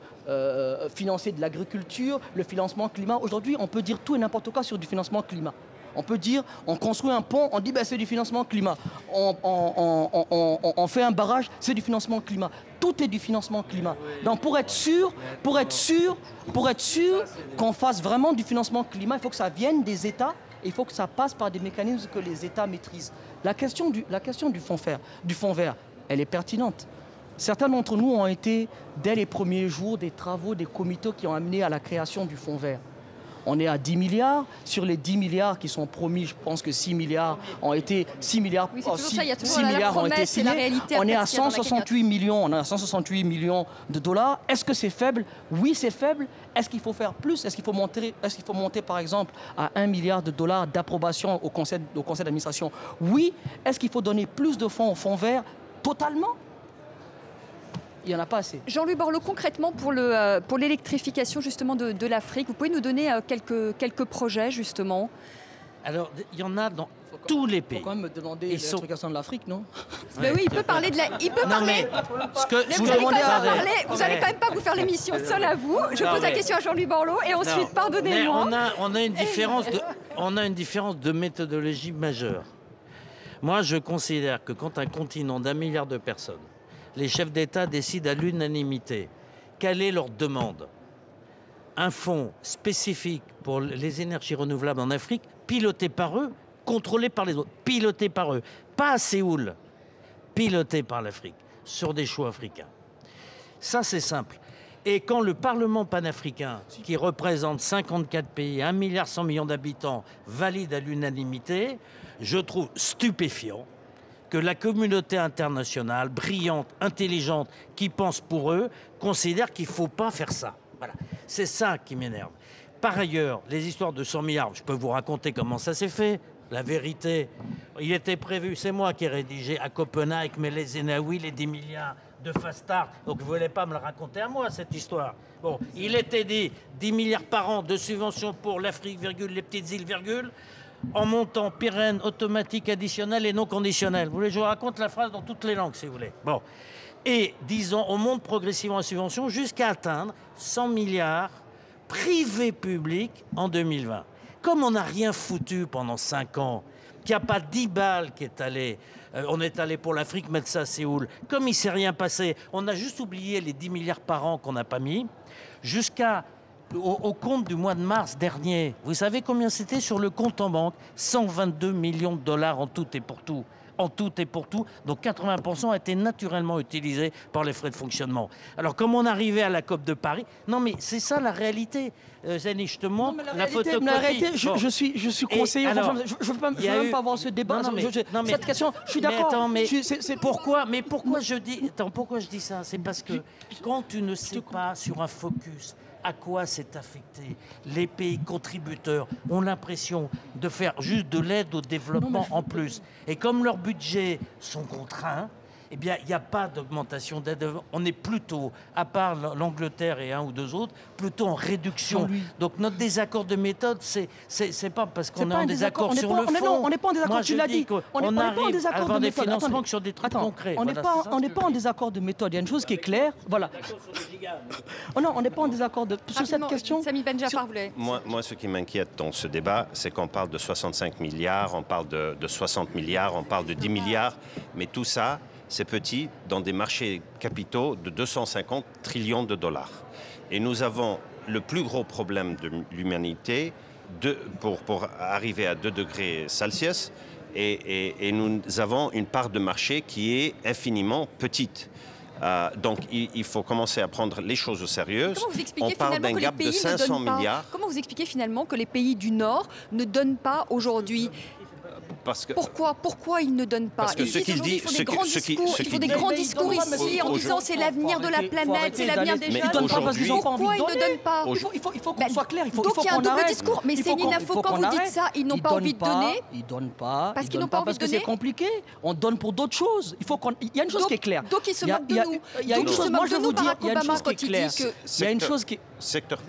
financer de l'agriculture, le financement climat. Aujourd'hui, on peut dire tout et n'importe quoi sur du financement climat. On peut dire, on construit un pont, on dit ben, c'est du financement climat. On fait un barrage, c'est du financement climat. Tout est du financement climat. Donc pour être sûr qu'on fasse vraiment du financement climat, il faut que ça vienne des États et il faut que ça passe par des mécanismes que les États maîtrisent. La question du fonds vert, elle est pertinente. Certains d'entre nous ont été, dès les premiers jours, des travaux, des comités qui ont amené à la création du fonds vert. On est à 10 milliards. Sur les 10 milliards qui sont promis, je pense que 6 milliards ont été... 6 milliards, oui, c'est ça, il y a toujours 6 milliards ont été signés. Réalité, on est à 168 millions. On est à 168 millions de dollars. Est-ce que c'est faible? Oui, c'est faible. Est-ce qu'il faut faire plus? Est-ce qu'il faut monter, par exemple, à 1 milliard de dollars d'approbation au conseil d'administration? Oui. Est-ce qu'il faut donner plus de fonds au fonds vert? Totalement. Il n'y en a pas assez. Jean-Louis Borloo, concrètement, pour l'électrification justement de l'Afrique, vous pouvez nous donner quelques projets justement? Alors, il y en a dans tous les pays. Il faut quand même me demander l'électrification de l'Afrique, non? Mais oui, il peut parler de la... Il peut parler. Vous n'allez quand même pas vous faire l'émission seule à vous. Je pose la question à Jean-Louis Borloo et ensuite, pardonnez-moi. On a une différence de méthodologie majeure. Moi, je considère que quand un continent d'1 milliard de personnes, les chefs d'État décident à l'unanimité quelle est leur demande. Un fonds spécifique pour les énergies renouvelables en Afrique, piloté par eux, contrôlé par les autres, piloté par eux. Pas à Séoul, piloté par l'Afrique, sur des choix africains. Ça, c'est simple. Et quand le Parlement panafricain, qui représente 54 pays, 1,1 milliard d'habitants, valide à l'unanimité, je trouve stupéfiant que la communauté internationale, brillante, intelligente, qui pense pour eux, considère qu'il ne faut pas faire ça. Voilà. C'est ça qui m'énerve. Par ailleurs, les histoires de 100 milliards, je peux vous raconter comment ça s'est fait. La vérité, il était prévu, c'est moi qui ai rédigé à Copenhague, mais les Zenawi, les 10 milliards de Fast Start, donc vous ne voulez pas me le raconter à moi, cette histoire. Bon, il était dit 10 milliards par an de subventions pour l'Afrique, les petites îles, en montant pérenne, automatique, additionnel et non conditionnel. Vous voulez que je vous raconte la phrase dans toutes les langues, si vous voulez. Bon. Et, disons, on monte progressivement la subvention jusqu'à atteindre 100 milliards privés-publics en 2020. Comme on n'a rien foutu pendant 5 ans, qu'il n'y a pas 10 balles qui est allé, on est allé pour l'Afrique mettre ça à Séoul, comme il ne s'est rien passé, on a juste oublié les 10 milliards par an qu'on n'a pas mis, au compte du mois de mars dernier. Vous savez combien c'était sur le compte en banque? 122 millions de dollars en tout et pour tout. En tout et pour tout. Donc 80% a été naturellement utilisé par les frais de fonctionnement. Alors comme on arrivait à la COP de Paris, non mais c'est ça la réalité. Zeni, je te montre la photocopie. La réalité, je suis conseiller. Alors, je ne veux même pas avoir ce débat. Cette question, je suis d'accord. Pourquoi je dis ça? C'est parce que quand tu ne sais pas sur un focus à quoi c'est affecté. Les pays contributeurs ont l'impression de faire juste de l'aide au développement en plus. Et comme leurs budgets sont contraints, eh bien, il n'y a pas d'augmentation d'aide. On est plutôt, à part l'Angleterre et un ou deux autres, plutôt en réduction. Donc notre désaccord de méthode, c'est pas parce qu'on est en désaccord sur le fond. On n'est pas en désaccord, tu l'as dit. On arrive à avoir des financements que sur des trucs concrets. On n'est pas en désaccord de méthode. Il y a une chose qui est claire. Voilà. Oh non, on n'est pas en désaccord sur cette question. Samy Ben Jaafar voulait. Moi, ce qui m'inquiète dans ce débat, c'est qu'on parle de 65 milliards, on parle de 60 milliards, on parle de 10 milliards, mais tout ça, c'est petit dans des marchés capitaux de 250 trillions de dollars. Et nous avons le plus gros problème de l'humanité pour arriver à 2 degrés Celsius et nous avons une part de marché qui est infiniment petite. Donc il faut commencer à prendre les choses au sérieux. On parle d'un gap de 500 milliards. Comment vous expliquez finalement que les pays du Nord ne donnent pas aujourd'hui? Pourquoi ils ne donnent pas? Parce que ce qu'il dit, il faut des grands discours ici en disant c'est l'avenir de la planète, c'est l'avenir des jeunes. Ils ne donnent pas parce qu'ils n'ont pas envie de donner. Pourquoi ils ne donnent pas? Il faut qu'on soit clair. Donc il y a un double discours. Mais c'est une info quand vous dites ça, ils n'ont pas envie de donner. Ils ne donnent pas. Parce qu'ils n'ont pas envie de donner. Parce que c'est compliqué. On donne pour d'autres choses. Il y a une chose qui est claire. Donc ils se moquent de nous. Il y a une chose, moi je vais vous dire, il y a une chose qui est claire. Il y a une chose qui... Secteur...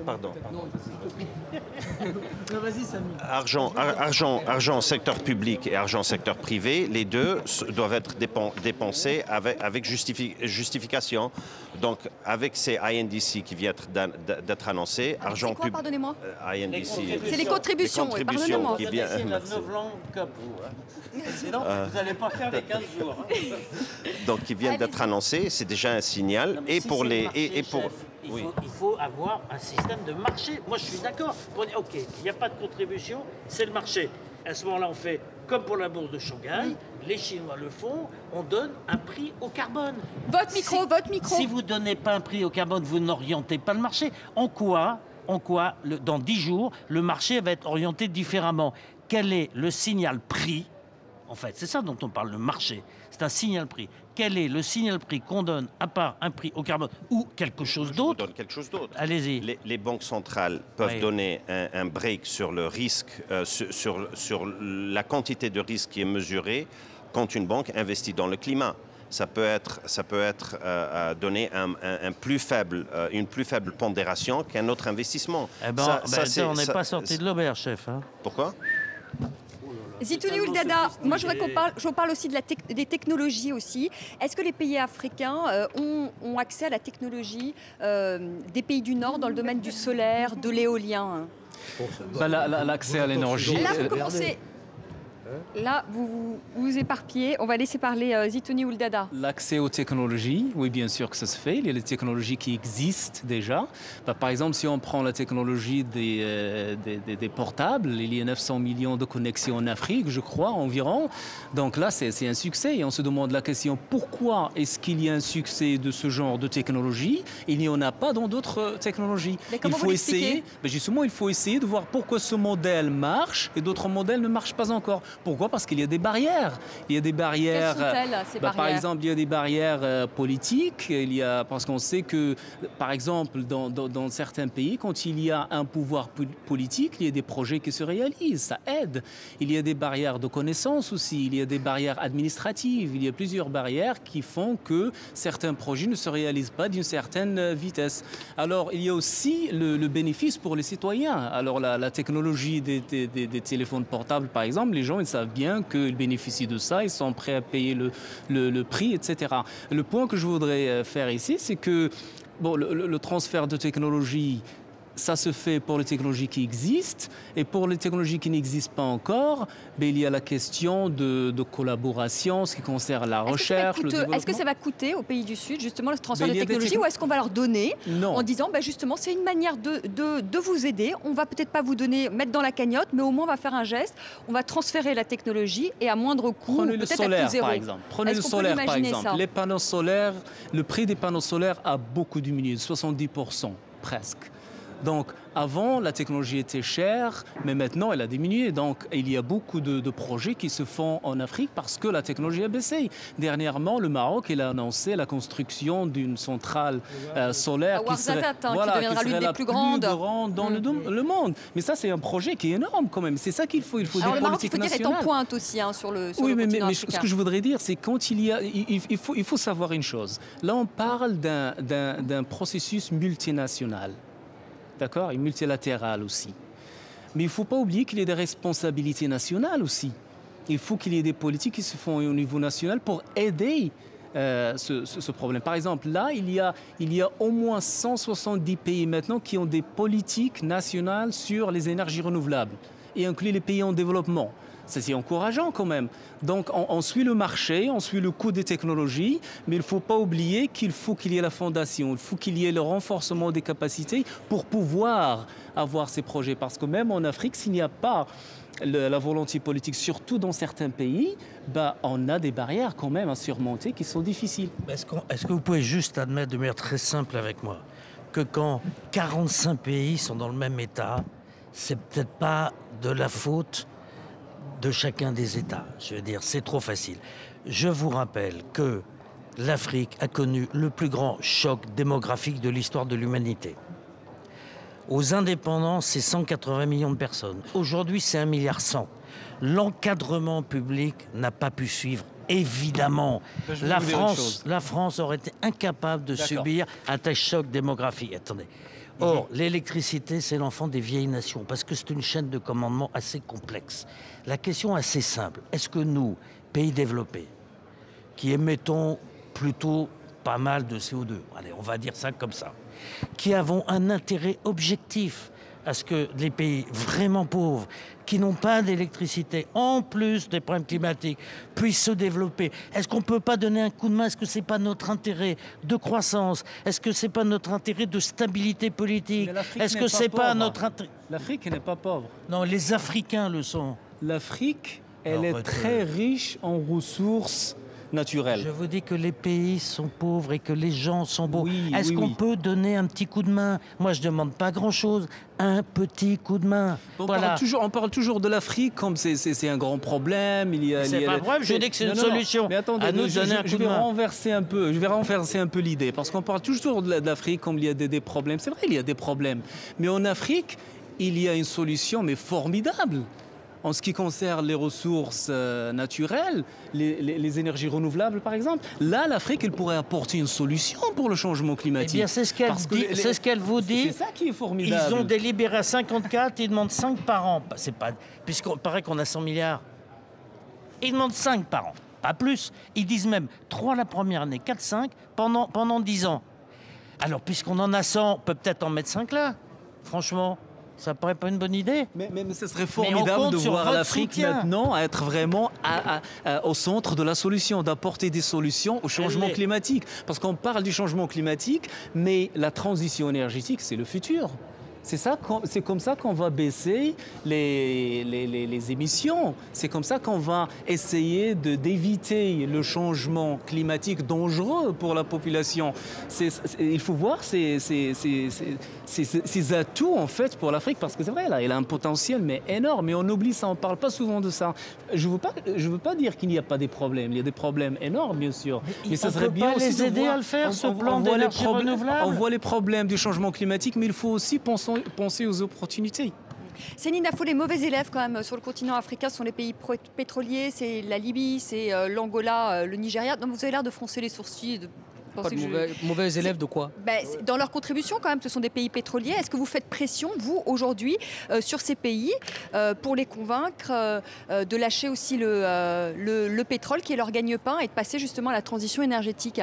pardon. Vas-y, Samy. Argent secteur public et argent secteur privé, les deux doivent être dépensés avec justification. Donc, avec ces INDC qui viennent d'être annoncés, argent public... Pardonnez-moi. INDC... C'est les contributions, pardonnez-moi. Qui viennent... C'est la novlangue comme vous. Sinon, vous n'allez pas faire les 15 jours. Donc, qui viennent d'être annoncés, c'est déjà un signal. Et pour les... Il faut avoir un système de marché. Moi, je suis d'accord. OK, il n'y a pas de contribution, c'est le marché. À ce moment-là, on fait comme pour la bourse de Shanghai. Les Chinois le font. On donne un prix au carbone. Votre micro. Si vous ne donnez pas un prix au carbone, vous n'orientez pas le marché. En quoi, dans 10 jours, le marché va être orienté différemment? Quel est le signal prix? En fait, c'est ça dont on parle, le marché. C'est un signal prix. Quel est le signal prix qu'on donne à part un prix au carbone ou quelque chose d'autre? Je vous donne quelque chose d'autre. Allez-y. Les banques centrales peuvent donner un break sur le risque, sur la quantité de risque qui est mesurée quand une banque investit dans le climat. Ça peut être donner une plus faible pondération qu'un autre investissement. Eh ben, on n'est pas sorti de l'auberge, chef. Hein. Pourquoi? Zitouni Ould-Daddah, moi je voudrais qu'on parle aussi des technologies aussi. Est-ce que les pays africains ont accès à la technologie des pays du Nord dans le domaine du solaire, de l'éolien? L'accès à l'énergie... Là, vous commencez... Là, vous vous éparpillez. On va laisser parler Zitouni Ould-Daddah. L'accès aux technologies, oui, bien sûr que ça se fait. Il y a des technologies qui existent déjà. Par exemple, si on prend la technologie des portables, il y a 900 millions de connexions en Afrique, je crois, environ. Donc là, c'est un succès. Et on se demande la question, pourquoi est-ce qu'il y a un succès de ce genre de technologie? Il n'y en a pas dans d'autres technologies. Il faut essayer. Justement, il faut essayer de voir pourquoi ce modèle marche et d'autres modèles ne marchent pas encore. Pourquoi? Parce qu'il y a des barrières. Il y a des barrières. Quelles sont-elles, ces barrières? Par exemple, il y a des barrières politiques. Parce qu'on sait que, par exemple, dans certains pays, quand il y a un pouvoir politique, il y a des projets qui se réalisent. Ça aide. Il y a des barrières de connaissances aussi. Il y a des barrières administratives. Il y a plusieurs barrières qui font que certains projets ne se réalisent pas d'une certaine vitesse. Alors, il y a aussi le bénéfice pour les citoyens. Alors, la technologie des téléphones portables, par exemple, les gens, ils savent bien qu'ils bénéficient de ça, ils sont prêts à payer le prix, etc. Le point que je voudrais faire ici, c'est que le transfert de technologie, ça se fait pour les technologies qui existent, et pour les technologies qui n'existent pas encore, il y a la question de collaboration, ce qui concerne la recherche, le développement. Est-ce que ça va coûter aux pays du Sud, justement, le transfert de technologie, ou est-ce qu'on va leur donner en disant, justement, c'est une manière de vous aider, on va peut-être pas vous donner, mettre dans la cagnotte, mais au moins on va faire un geste, on va transférer la technologie et à moindre coût, Prenez le solaire, par exemple. Prenez le solaire, par exemple. Les panneaux solaires, le prix des panneaux solaires a beaucoup diminué, 70% presque. Donc, avant, la technologie était chère, mais maintenant, elle a diminué. Donc, il y a beaucoup de projets qui se font en Afrique parce que la technologie a baissé. Dernièrement, le Maroc, il a annoncé la construction d'une centrale solaire qui deviendra l'une des plus grandes dans le monde. Mais ça, c'est un projet qui est énorme quand même. C'est ça qu'il faut. Il faut des politiques nationales. Le Maroc, il faut dire, est en pointe aussi sur le continent africain. Ce que je voudrais dire, c'est quand il faut savoir une chose. Là, on parle d'un processus multinational. D'accord, et multilatéral aussi. Mais il ne faut pas oublier qu'il y a des responsabilités nationales aussi. Il faut qu'il y ait des politiques qui se font au niveau national pour aider ce problème. Par exemple, là, il y a au moins 170 pays maintenant qui ont des politiques nationales sur les énergies renouvelables, et inclut les pays en développement. Ça, c'est encourageant quand même. Donc, on suit le marché, on suit le coût des technologies, mais il ne faut pas oublier qu'il faut qu'il y ait la fondation, il faut qu'il y ait le renforcement des capacités pour pouvoir avoir ces projets. Parce que même en Afrique, s'il n'y a pas la volonté politique, surtout dans certains pays, on a des barrières quand même à surmonter qui sont difficiles. Est-ce que vous pouvez juste admettre de manière très simple avec moi que quand 45 pays sont dans le même état, c'est peut-être pas de la faute de chacun des États. Je veux dire, c'est trop facile. Je vous rappelle que l'Afrique a connu le plus grand choc démographique de l'histoire de l'humanité. Aux indépendances, c'est 180 millions de personnes. Aujourd'hui, c'est 1,1 milliard. L'encadrement public n'a pas pu suivre. Évidemment, la France aurait été incapable de subir un tel choc démographique. Attendez. Or, l'électricité, c'est l'enfant des vieilles nations, parce que c'est une chaîne de commandement assez complexe. La question est assez simple. Est-ce que nous, pays développés, qui émettons plutôt pas mal de CO2, allez, on va dire ça comme ça, qui avons un intérêt objectif à ce que les pays vraiment pauvres, qui n'ont pas d'électricité, en plus des problèmes climatiques, puissent se développer. Est-ce qu'on ne peut pas donner un coup de main? Est-ce que ce n'est pas notre intérêt de croissance? Est-ce que ce n'est pas notre intérêt de stabilité politique? Est-ce que ce n'est pas notre intérêt? L'Afrique n'est pas pauvre. Non, les Africains le sont. L'Afrique, elle est très riche en ressources naturelles. Je vous dis que les pays sont pauvres et que les gens sont beaux. Est-ce qu'on peut donner un petit coup de main? Moi, je ne demande pas grand-chose. Un petit coup de main. On parle toujours de l'Afrique comme c'est un grand problème. C'est pas un problème, je dis que c'est une solution. Mais attendez, je vais renverser un peu l'idée. Parce qu'on parle toujours de l'Afrique comme il y a des problèmes. C'est vrai, il y a des problèmes. Mais en Afrique, il y a une solution mais formidable. En ce qui concerne les ressources naturelles, les énergies renouvelables par exemple, là l'Afrique elle pourrait apporter une solution pour le changement climatique. Eh bien c'est ce qu'elle vous dit. C'est ça qui est formidable. Ils ont délibéré à 54, ils demandent 5 par an. Puisqu'on paraît qu'on a 100 milliards. Ils demandent 5 par an, pas plus. Ils disent même 3 la première année, 4, 5 pendant 10 ans. Alors puisqu'on en a 100, on peut peut-être en mettre 5 là, franchement. Ça ne paraît pas une bonne idée. Mais ce serait formidable de voir l'Afrique maintenant être vraiment au centre de la solution, d'apporter des solutions au changement climatique. Parce qu'on parle du changement climatique, mais la transition énergétique, c'est le futur. C'est comme ça qu'on va baisser les émissions. C'est comme ça qu'on va essayer d'éviter le changement climatique dangereux pour la population. Il faut voir ces atouts en fait pour l'Afrique parce que c'est vrai, là, elle a un potentiel mais énorme. Mais on oublie ça, on ne parle pas souvent de ça. Je veux pas dire qu'il n'y a pas des problèmes. Il y a des problèmes énormes bien sûr. Mais ça serait bien aussi les aider à le faire, ce plan d'énergie renouvelable. On voit les problèmes du changement climatique, mais il faut aussi penser aux opportunités. Céline Dafo, les mauvais élèves quand même sur le continent africain sont les pays pétroliers, c'est la Libye, c'est l'Angola, le Nigeria. Donc vous avez l'air de froncer les sourcils. Pas de mauvais élèves de quoi? Dans leur contribution quand même, ce sont des pays pétroliers. Est-ce que vous faites pression, vous, aujourd'hui, sur ces pays pour les convaincre de lâcher aussi le pétrole qui est leur gagne-pain et de passer justement à la transition énergétique?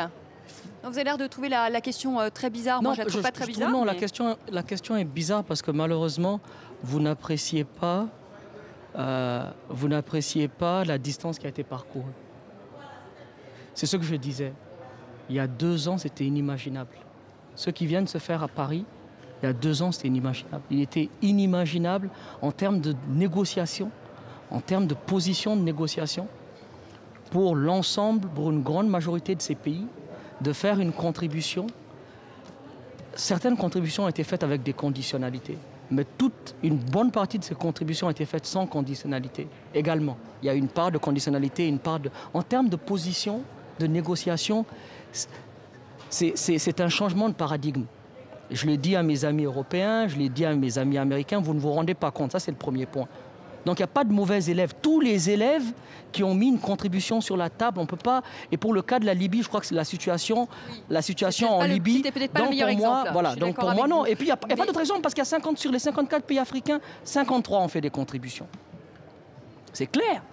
Non, vous avez l'air de trouver la question très bizarre. Moi, je ne la trouve pas très bizarre. Non, mais... la question est bizarre parce que malheureusement, vous n'appréciez pas la distance qui a été parcourue. C'est ce que je disais. Il y a 2 ans, c'était inimaginable. Ce qui vient de se faire à Paris, il y a 2 ans, c'était inimaginable. Il était inimaginable en termes de négociation, en termes de position de négociation, pour l'ensemble, pour une grande majorité de ces pays, de faire une contribution certaines contributions ont été faites avec des conditionnalités. Mais une bonne partie de ces contributions ont été faites sans conditionnalité également. Il y a une part de conditionnalité, une part de... En termes de position, de négociation, c'est un changement de paradigme. Je le dis à mes amis européens, je le dis à mes amis américains, vous ne vous rendez pas compte, ça c'est le premier point. Donc il n'y a pas de mauvais élèves. Tous les élèves qui ont mis une contribution sur la table, on ne peut pas... Et pour le cas de la Libye, je crois que c'est la situation en Libye... C'était peut-être pas le meilleur exemple. Voilà, donc pour moi, non. Et puis il n'y a pas d'autre exemple, parce qu'il y a 50, sur les 54 pays africains, 53 ont fait des contributions. C'est clair.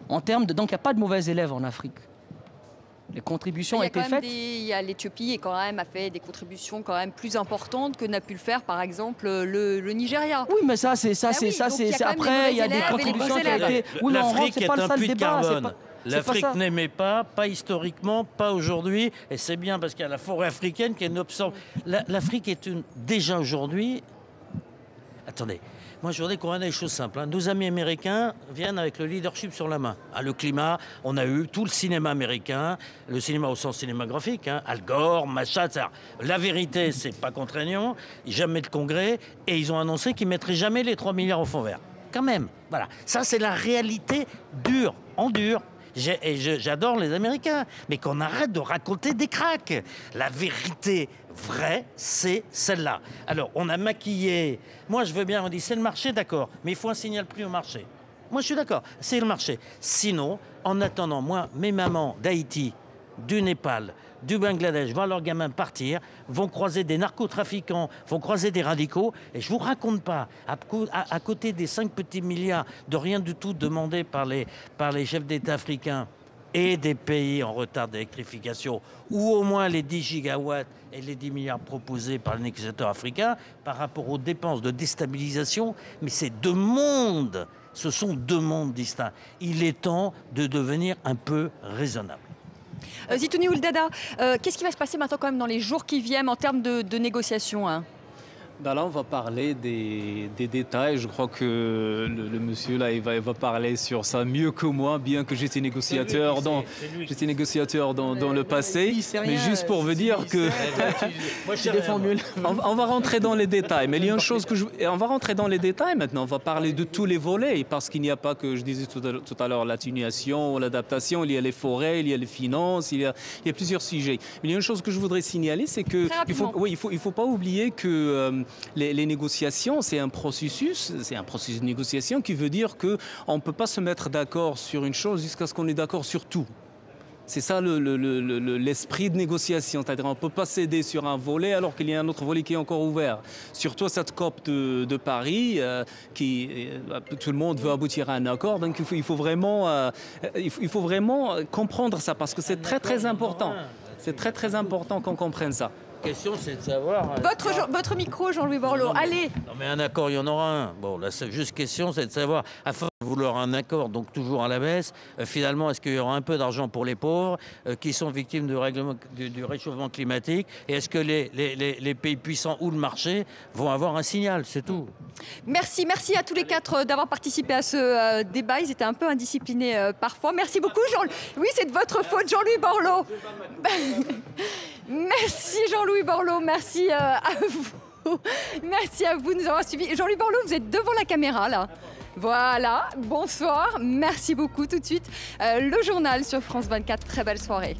En termes de... Donc il n'y a pas de mauvais élèves en Afrique. Les contributions ont été faites. L'Éthiopie a fait des contributions quand même plus importantes que n'a pu le faire par exemple le Nigeria. Oui, mais ça c'est après il y a des contributions qui ont été. Oui, l'Afrique est un puits de carbone. L'Afrique n'aimait pas historiquement, pas aujourd'hui, et c'est bien parce qu'il y a la forêt africaine qui est une option. L'Afrique est déjà aujourd'hui. Attendez. Moi, je voudrais qu'on regarde les choses simples. Nos amis américains viennent avec le leadership sur la main. Le climat, on a eu tout le cinéma américain, le cinéma au sens cinématographique, Al Gore, machin, etc. La vérité, c'est pas contraignant, jamais de congrès, et ils ont annoncé qu'ils mettraient jamais les 3 milliards au fond vert. Quand même, voilà. Ça, c'est la réalité dure, en dur. J'adore les Américains, mais qu'on arrête de raconter des cracks. La vérité vraie, c'est celle-là. Alors, on a maquillé. Moi, je veux bien, on dit, c'est le marché, d'accord, mais il faut un signal prix au marché. Moi, je suis d'accord, c'est le marché. Sinon, en attendant, moi, mes mamans d'Haïti, du Népal, du Bangladesh, voient leurs gamins partir, vont croiser des narcotrafiquants, vont croiser des radicaux, et je ne vous raconte pas, à côté des 5 petits milliards de rien du tout demandés par les chefs d'État africains et des pays en retard d'électrification, ou au moins les 10 gigawatts et les 10 milliards proposés par les négociateurs africains, par rapport aux dépenses de déstabilisation, mais c'est deux mondes, ce sont deux mondes distincts. Il est temps de devenir un peu raisonnable. Zitouni Ouldada, qu'est-ce qui va se passer maintenant quand même dans les jours qui viennent en termes de négociations Là, on va parler des détails. Je crois que le monsieur là, il va parler sur ça mieux que moi, bien que j'étais négociateur dans le passé. Mais juste pour vous dire que moi, je des formules. On va rentrer dans les détails. Mais il y a une chose on va rentrer dans les détails maintenant. On va parler de tous les volets parce qu'il n'y a pas que je disais tout à l'heure l'atténuation, l'adaptation. Il y a les forêts, il y a les finances, il y a plusieurs sujets. Mais il y a une chose que je voudrais signaler, c'est que il faut pas oublier que les négociations, c'est un processus de négociation qui veut dire qu'on ne peut pas se mettre d'accord sur une chose jusqu'à ce qu'on est d'accord sur tout. C'est ça l'esprit de négociation, c'est-à-dire on ne peut pas céder sur un volet alors qu'il y a un autre volet qui est encore ouvert. Surtout cette COP de Paris, tout le monde veut aboutir à un accord, donc il faut vraiment comprendre ça parce que c'est très très important. C'est très très important qu'on comprenne ça. La question, c'est de savoir... Votre micro, Jean-Louis Borloo, allez. Non, mais un accord, il y en aura un. Bon, la juste question, c'est de savoir, afin de vouloir un accord, donc toujours à la baisse, finalement, est-ce qu'il y aura un peu d'argent pour les pauvres qui sont victimes du réchauffement climatique? Et est-ce que les pays puissants ou le marché vont avoir un signal? C'est tout. Merci à tous les quatre d'avoir participé à ce débat. Ils étaient un peu indisciplinés parfois. Merci beaucoup, Jean-Louis. Oui, c'est de votre faute, Jean-Louis Borloo. Merci, Jean-Louis Borloo. Merci à vous. Merci à vous de nous avoir suivis. Jean-Louis Borloo, vous êtes devant la caméra, là. Voilà, bonsoir. Merci beaucoup. Tout de suite, le journal sur France 24. Très belle soirée.